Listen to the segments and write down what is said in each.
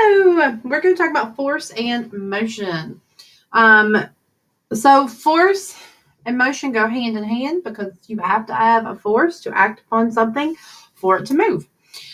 Hello, we're going to talk about force and motion. So force and motion go hand in hand because you have to have a force to act upon something for it to move.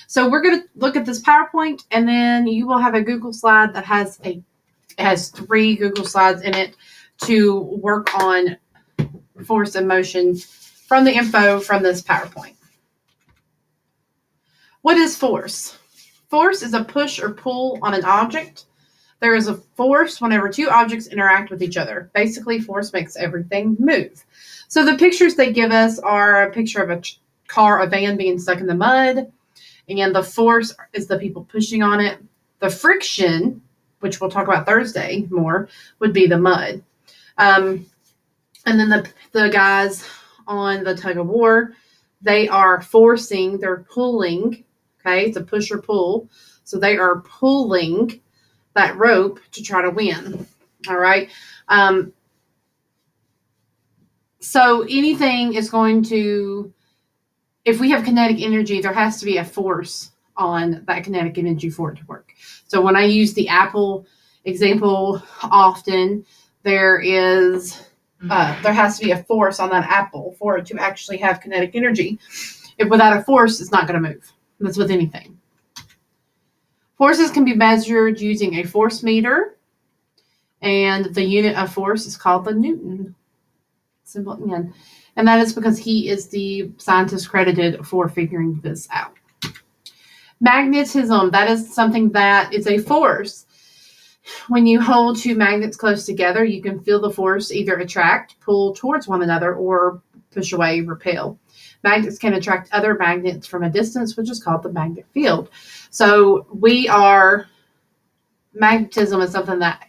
So we're going to look at this PowerPoint, and then you will have a Google slide that has 3 Google slides in it to work on force and motion from the info from this PowerPoint. What is force? Force is a push or pull on an object. There is a force whenever 2 objects interact with each other. Basically, force makes everything move. So the pictures they give us are a picture of a van being stuck in the mud, and the force is the people pushing on it. The friction, which we'll talk about Thursday more, would be the mud. And then the guys on the tug of war, they are forcing, they're pulling. Okay, it's a push or pull. So they are pulling that rope to try to win. All right. So anything is going to, if we have kinetic energy, there has to be a force on that kinetic energy for it to work. So when I use the apple example often, there has to be a force on that apple for it to actually have kinetic energy. If without a force, it's not going to move. That's with anything. Forces can be measured using a force meter, and the unit of force is called the Newton. Simple N. And that is because he is the scientist credited for figuring this out. Magnetism, that is something that is a force. When you hold 2 magnets close together, you can feel the force either attract, pull towards one another, or push away, repel. Magnets can attract other magnets from a distance, which is called the magnetic field. So magnetism is something that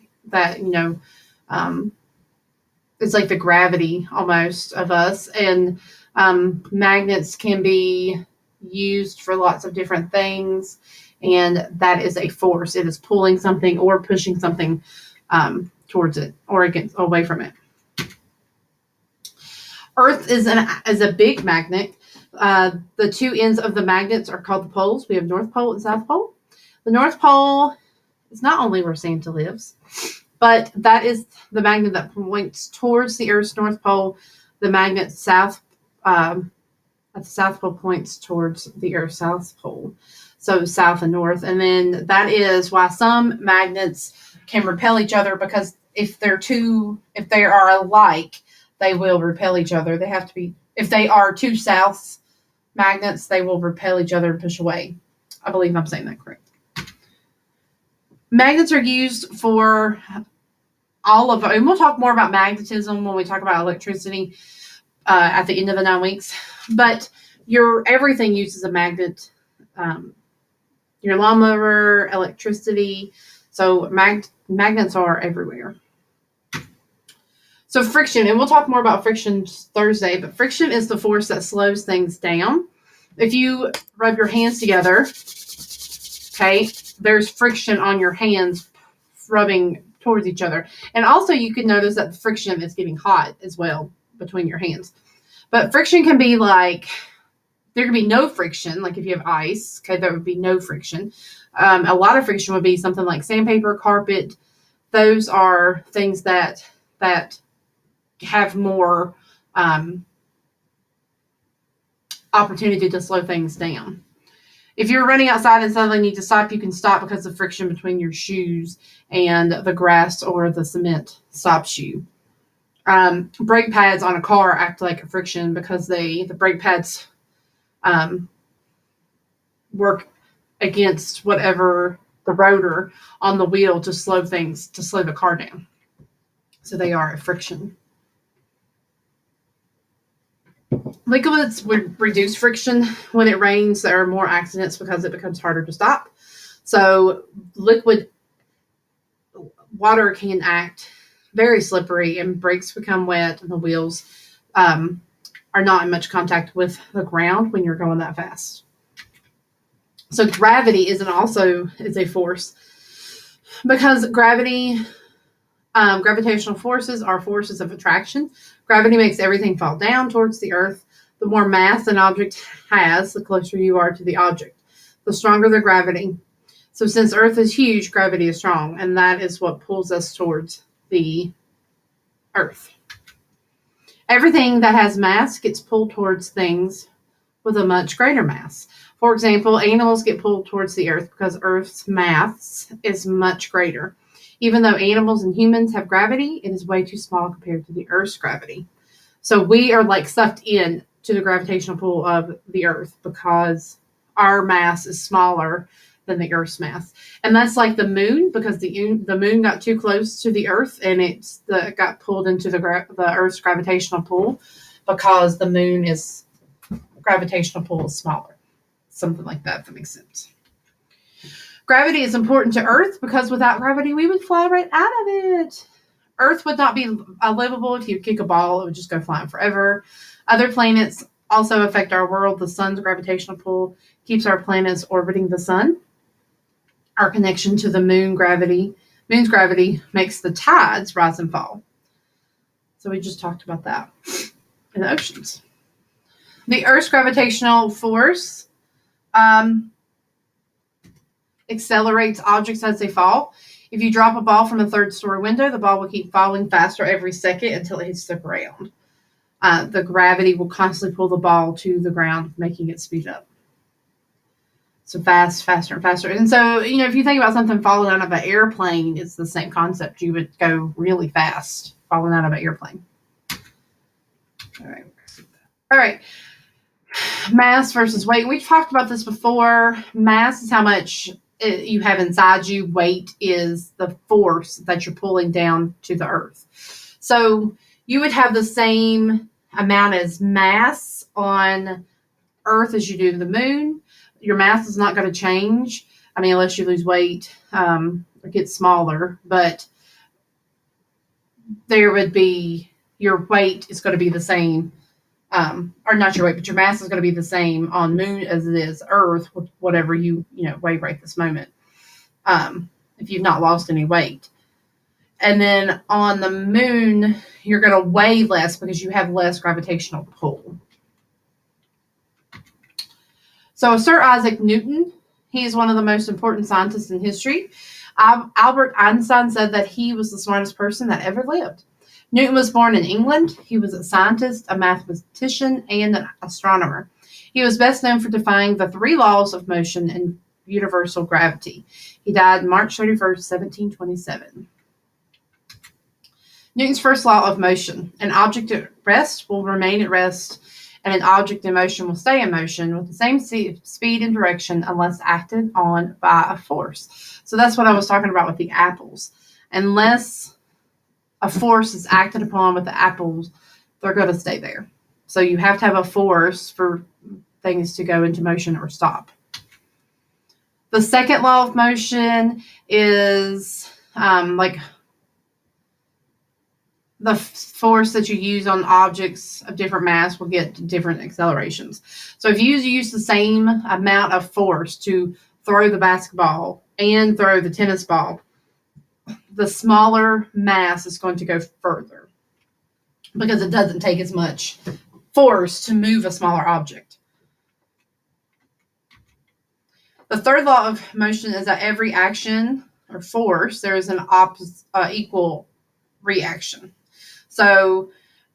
it's like the gravity almost of us. And magnets can be used for lots of different things. And that is a force. It is pulling something or pushing something towards it or away from it. Earth is a big magnet. The 2 ends of the magnets are called the poles. We have North Pole and South Pole. The North Pole is not only where Santa lives, but that is the magnet that points towards the Earth's North Pole. The magnet at the South Pole points towards the Earth's South Pole. So south and north. And then that is why some magnets can repel each other, because if they are alike, they will repel each other. They have to be, if they are 2 south magnets, they will repel each other and push away. I believe I'm saying that correct. Magnets are used for all of it. And we'll talk more about magnetism when we talk about electricity at the end of the 9 weeks. But everything uses a magnet. Your lawnmower, electricity. So magnets are everywhere. So friction, and we'll talk more about friction Thursday, but friction is the force that slows things down. If you rub your hands together, okay, there's friction on your hands rubbing towards each other. And also you can notice that the friction is getting hot as well between your hands. But friction can be like, there can be no friction, like if you have ice, okay, there would be no friction. A lot of friction would be something like sandpaper, carpet. Those are things that have more opportunity to slow things down. If you're running outside and suddenly need to stop, you can stop because of friction between your shoes and the grass or the cement stops you. Brake pads on a car act like a friction because the brake pads work against whatever the rotor on the wheel to slow the car down. So they are a friction. Liquids would reduce friction. When it rains, there are more accidents because it becomes harder to stop. So liquid water can act very slippery, and brakes become wet, and the wheels are not in much contact with the ground when you're going that fast. So gravity is a force, because gravitational forces are forces of attraction. Gravity makes everything fall down towards the earth. The more mass an object has, the closer you are to the object. The stronger the gravity, So since Earth is huge, gravity is strong, and that is what pulls us towards the Earth. Everything that has mass gets pulled towards things with a much greater mass. For example, animals get pulled towards the Earth because Earth's mass is much greater. Even though animals and humans have gravity, it is way too small compared to the Earth's gravity. So we are like sucked in to the gravitational pull of the Earth because our mass is smaller than the Earth's mass. And that's like the moon, because the moon got too close to the Earth and got pulled into the Earth's gravitational pull because the moon is gravitational pull is smaller. Something like that, if that makes sense. Gravity is important to Earth because without gravity, we would fly right out of it. Earth would not be livable. If you kick a ball, it would just go flying forever. Other planets also affect our world. The sun's gravitational pull keeps our planets orbiting the sun. Our connection to the moon's gravity makes the tides rise and fall. So we just talked about that in the oceans. The Earth's gravitational force accelerates objects as they fall. If you drop a ball from a third-story window, the ball will keep falling faster every second until it hits the ground. The gravity will constantly pull the ball to the ground, making it speed up. So faster and faster. And so, if you think about something falling out of an airplane, it's the same concept. You would go really fast falling out of an airplane. All right. Mass versus weight. We've talked about this before. Mass is how much you have inside you. Weight is the force that you're pulling down to the Earth. So you would have the same amount as mass on Earth as you do the moon. Your mass is not going to change. I mean, unless you lose weight or get smaller. But there would be, your weight is going to be the same. Or not your weight, but your mass is going to be the same on moon as it is Earth, whatever you weigh right this moment. If you've not lost any weight. And then on the moon, you're going to weigh less because you have less gravitational pull. So Sir Isaac Newton, he is one of the most important scientists in history. Albert Einstein said that he was the smartest person that ever lived. Newton was born in England. He was a scientist, a mathematician, and an astronomer. He was best known for defying the 3 laws of motion and universal gravity. He died March 31st, 1727. Newton's first law of motion. An object at rest will remain at rest, and an object in motion will stay in motion with the same speed and direction unless acted on by a force. So that's what I was talking about with the apples. Unless a force is acted upon with the apples, they're going to stay there. So you have to have a force for things to go into motion or stop. The second law of motion is like the force that you use on objects of different mass will get different accelerations. So if you use the same amount of force to throw the basketball and throw the tennis ball, the smaller mass is going to go further because it doesn't take as much force to move a smaller object. The third law of motion is that every action or force, there is an equal reaction. So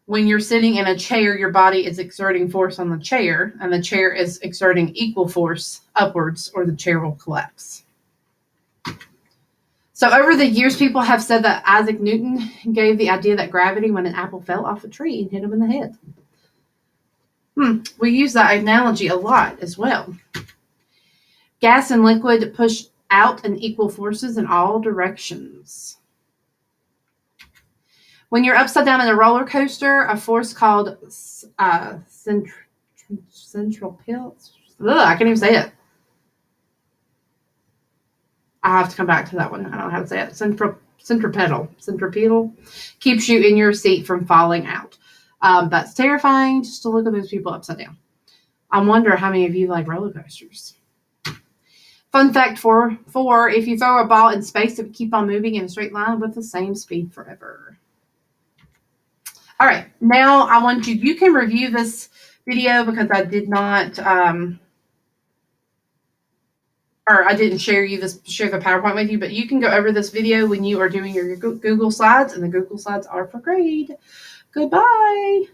when you're sitting in a chair, your body is exerting force on the chair, and the chair is exerting equal force upwards, or the chair will collapse. So over the years, people have said that Isaac Newton gave the idea that gravity when an apple fell off a tree and hit him in the head. We use that analogy a lot as well. Gas and liquid push out in equal forces in all directions. When you're upside down in a roller coaster, a force called centripetal. I can't even say it. I have to come back to that one. I don't know how to say it. Centripetal keeps you in your seat from falling out. That's terrifying just to look at those people upside down. I wonder how many of you like roller coasters. Fun fact for if you throw a ball in space, it would keep on moving in a straight line with the same speed forever. All right, now I want you can review this video because I did not or I didn't share the PowerPoint with you, but you can go over this video when you are doing your Google Slides, and the Google Slides are for grade. Goodbye.